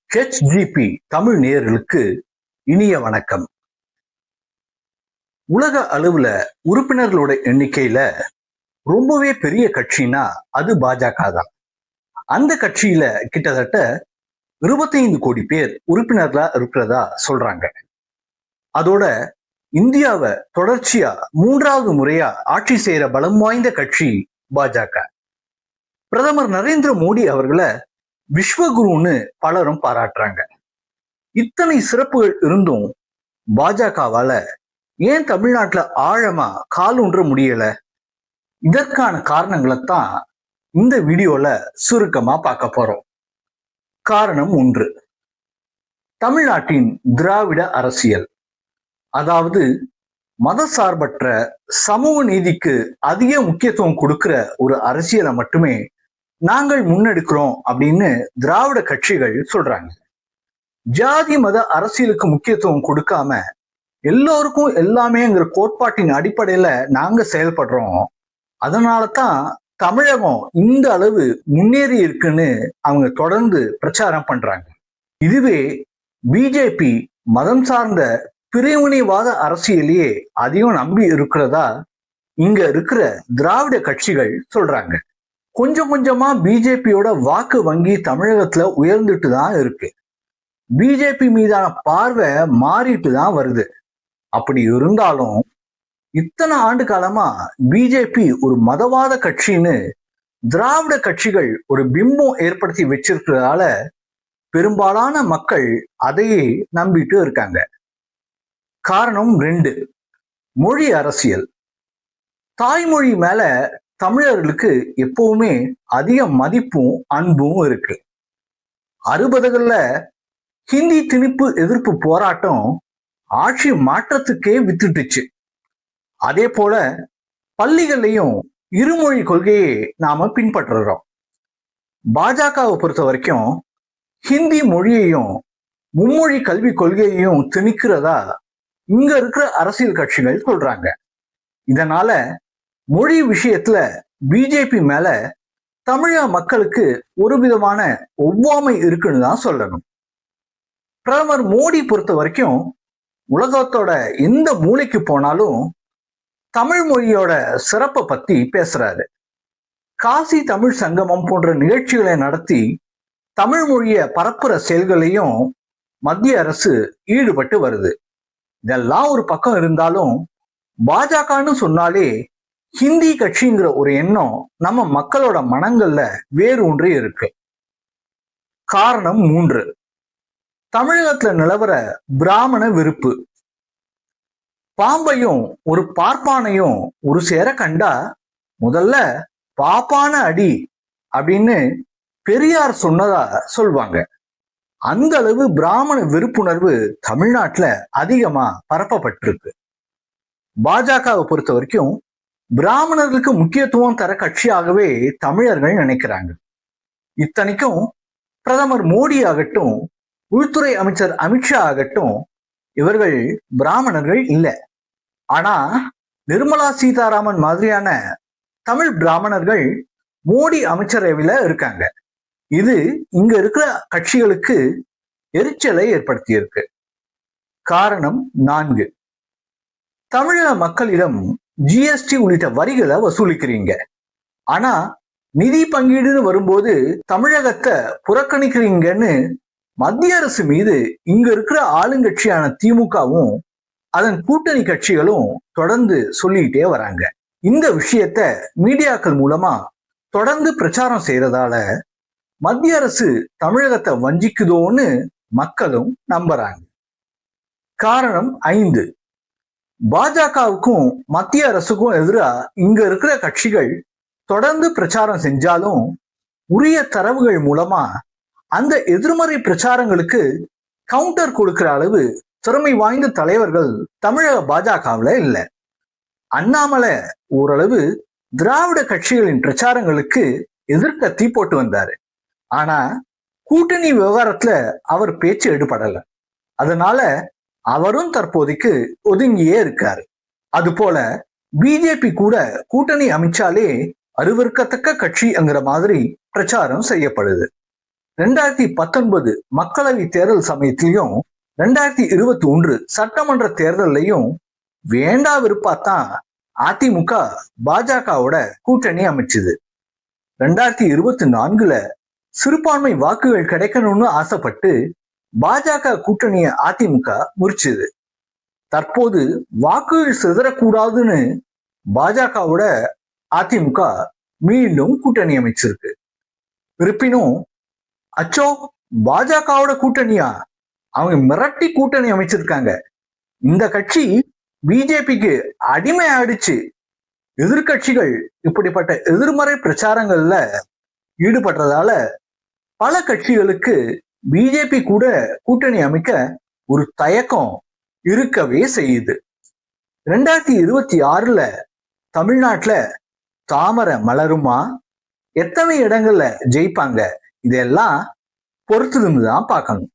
HGP Tamil நேயர்களுக்கு இனிய வணக்கம். உலக அளவுல உறுப்பினர்களோட எண்ணிக்கையில ரொம்பவே பெரிய கட்சினா அது பாஜக தான். அந்த கட்சியில கிட்டத்தட்ட 25 கோடி பேர் உறுப்பினர்களா இருக்கிறதா சொல்றாங்க. அதோட இந்தியாவை தொடர்ச்சியா 3வது முறையா ஆட்சி செய்யற பலம் வாய்ந்த கட்சி பாஜக. பிரதமர் நரேந்திர மோடி அவர்களை விஸ்வகுருன்னு பலரும் பாராட்டுறாங்க. இத்தனை சிறப்புகள் இருந்தும் பாஜகவால ஏன் தமிழ்நாட்டுல ஆழமா கால் ஊன்ற முடியல? இதற்கான காரணங்களைத்தான் இந்த வீடியோல சுருக்கமா பார்க்க போறோம். காரணம் 1, தமிழ்நாட்டின் திராவிட அரசியல். அதாவது மதசார்பற்ற சமூக நீதிக்கு அதிக முக்கியத்துவம் கொடுக்கிற ஒரு அரசியலை மட்டுமே நாங்கள் முன்னெடுக்கிறோம் அப்படின்னு திராவிட கட்சிகள் சொல்றாங்க. ஜாதி மத அரசியலுக்கு முக்கியத்துவம் கொடுக்காம எல்லோருக்கும் எல்லாமேங்கிற கோட்பாட்டின் அடிப்படையில நாங்க செயல்படுறோம். அதனாலதான் தமிழகம் இந்த அளவு முன்னேறி இருக்குன்னு அவங்க தொடர்ந்து பிரச்சாரம் பண்றாங்க. இதுவே பிஜேபி மதம் சார்ந்த பிரிவினைவாத அரசியலையே அதிகம் நம்பி இருக்கிறதா இங்க இருக்கிற திராவிட கட்சிகள் சொல்றாங்க. கொஞ்சம் கொஞ்சமா பிஜேபியோட வாக்கு வங்கி தமிழகத்துல உயர்ந்துட்டு தான் இருக்கு. பிஜேபி மீதான பார்வை மாறிட்டு தான் வருது. அப்படி இருந்தாலும் இத்தனை ஆண்டு காலமா பிஜேபி ஒரு மதவாத கட்சின்னு திராவிட கட்சிகள் ஒரு பிம்பம் ஏற்படுத்தி வச்சிருக்கிறதால பெரும்பாலான மக்கள் அதையே நம்பிட்டு இருக்காங்க. காரணம் 2, மொழி அரசியல். தாய்மொழி மேல தமிழர்களுக்கு எப்பவுமே அதிக மதிப்பும் அன்பும் இருக்கு. 60கள்ல ஹிந்தி திணிப்பு எதிர்ப்பு போராட்டம் ஆட்சி மாற்றத்துக்கே வித்துட்டுச்சு. அதே போல பள்ளிகள்லையும் இருமொழி கொள்கையை நாம பின்பற்றுறோம். பாஜகவை பொறுத்த வரைக்கும் ஹிந்தி மொழியையும் மும்மொழி கல்வி கொள்கையையும் திணிக்கிறதா இங்க இருக்கிற அரசியல் கட்சிகள் சொல்றாங்க. இதனால மொழி விஷயத்துல பிஜேபி மேல தமிழக மக்களுக்கு ஒரு விதமான ஒவ்வாமை இருக்குன்னு தான் சொல்லணும். பிரதமர் மோடி பொறுத்த வரைக்கும் உலகத்தோட எந்த மூலைக்கு போனாலும் தமிழ் மொழியோட சிறப்பை பத்தி பேசுறாரு. காசி தமிழ் சங்கமம் போன்ற நிகழ்ச்சிகளை நடத்தி தமிழ் மொழிய பரப்புற செயல்களையும் மத்திய அரசு ஈடுபட்டு வருது. இதெல்லாம் ஒரு பக்கம் இருந்தாலும் பாஜகன்னு சொன்னாலே ஹிந்தி கட்சிங்கிற ஒரு எண்ணம் நம்ம மக்களோட மனங்கள்ல வேறு ஒன்றே இருக்கு. காரணம் 3, தமிழகத்துல நிலவர பிராமண வெறுப்பு. பாம்பையும் ஒரு பார்ப்பானையும் ஒரு சேர கண்டா முதல்ல பாப்பான அடி அப்படின்னு பெரியார் சொன்னதா சொல்வாங்க. அந்த அளவு பிராமண வெறுப்புணர்வு தமிழ்நாட்டுல அதிகமா பரப்பப்பட்டிருக்கு. பாஜகவை பொறுத்த வரைக்கும் பிராமணர்களுக்கு முக்கியத்துவம் தர கட்சியாகவே தமிழர்கள் நினைக்கிறாங்க. இத்தனைக்கும் பிரதமர் மோடி ஆகட்டும், உள்துறை அமைச்சர் அமித்ஷா ஆகட்டும், இவர்கள் பிராமணர்கள் இல்லை. ஆனா நிர்மலா சீதாராமன் மாதிரியான தமிழ் பிராமணர்கள் மோடி அமைச்சரவையில இருக்காங்க. இது இங்க இருக்கிற கட்சிகளுக்கு எரிச்சலை ஏற்படுத்தியிருக்கு. காரணம் 4, தமிழக மக்களிடம் ஜிஎஸ்டி உள்ளிட்ட வரிகளை வசூலிக்கிறீங்க. ஆனா நிதி பங்கீடுன்னு வரும்போது தமிழகத்தை புறக்கணிக்கிறீங்கன்னு மத்திய அரசு மீது இங்க இருக்கிற ஆளுங்கட்சியான திமுகவும் அதன் கூட்டணி கட்சிகளும் தொடர்ந்து சொல்லிட்டே வராங்க. இந்த விஷயத்த மீடியாக்கள் மூலமா தொடர்ந்து பிரச்சாரம் செய்யறதால மத்திய அரசு தமிழகத்தை வஞ்சிக்குதோன்னு மக்களும் நம்புறாங்க. காரணம் 5, பாஜகவுக்கும் மத்திய அரசுக்கும் எதிராக இங்க இருக்கிற கட்சிகள் தொடர்ந்து பிரச்சாரம் செஞ்சாலும் உரிய தரவுகள் மூலமா அந்த எதிர்மறை பிரச்சாரங்களுக்கு கவுண்டர் கொடுக்கிற அளவு திறமை வாய்ந்த தலைவர்கள் தமிழக பாஜகவுல இல்லை. அண்ணாமலை ஓரளவு திராவிட கட்சிகளின் பிரச்சாரங்களுக்கு எதிர்க்க தீ போட்டு வந்தாரு. ஆனா கூட்டணி விவகாரத்துல அவர் பேச்சு எடுபடல. அதனால அவரும் தற்போதைக்கு ஒதுங்கியே இருக்காரு. அது போல பிஜேபி கூட கூட்டணி அமைச்சாலே அருவருக்கத்தக்க கட்சிங்கிற மாதிரி பிரச்சாரம் செய்யப்படுது. 2019 மக்களவை தேர்தல் சமயத்திலையும் 2021 சட்டமன்ற தேர்தலையும் வேண்டா விருப்பாத்தான் அதிமுக பாஜகவோட கூட்டணி அமைச்சுது. 2024ல சிறுபான்மை வாக்குகள் கிடைக்கணும்னு ஆசைப்பட்டு பாஜக கூட்டணியை அதிமுக முறிச்சுது. தற்போது வாக்குகள் சிதறக்கூடாதுன்னு பாஜகவோட அதிமுக மீண்டும் கூட்டணி அமைச்சிருக்கு. இருப்பினும் அச்சோ பாஜகவோட கூட்டணியா, அவங்க மிரட்டி கூட்டணி அமைச்சிருக்காங்க, இந்த கட்சி பிஜேபிக்கு அடிமை ஆயிடுச்சு, எதிர்கட்சிகள் இப்படிப்பட்ட எதிர்மறை பிரச்சாரங்கள்ல ஈடுபடுறதால பல கட்சிகளுக்கு பிஜேபி கூட கூட்டணி அமைக்க ஒரு தயக்கம் இருக்கவே செய்யுது. 2026ல தமிழ்நாட்டுல தாமரை மலருமா, எத்தனை இடங்கள்ல ஜெயிப்பாங்க, இதெல்லாம் பொறுத்திருந்து தான் பார்க்கணும்.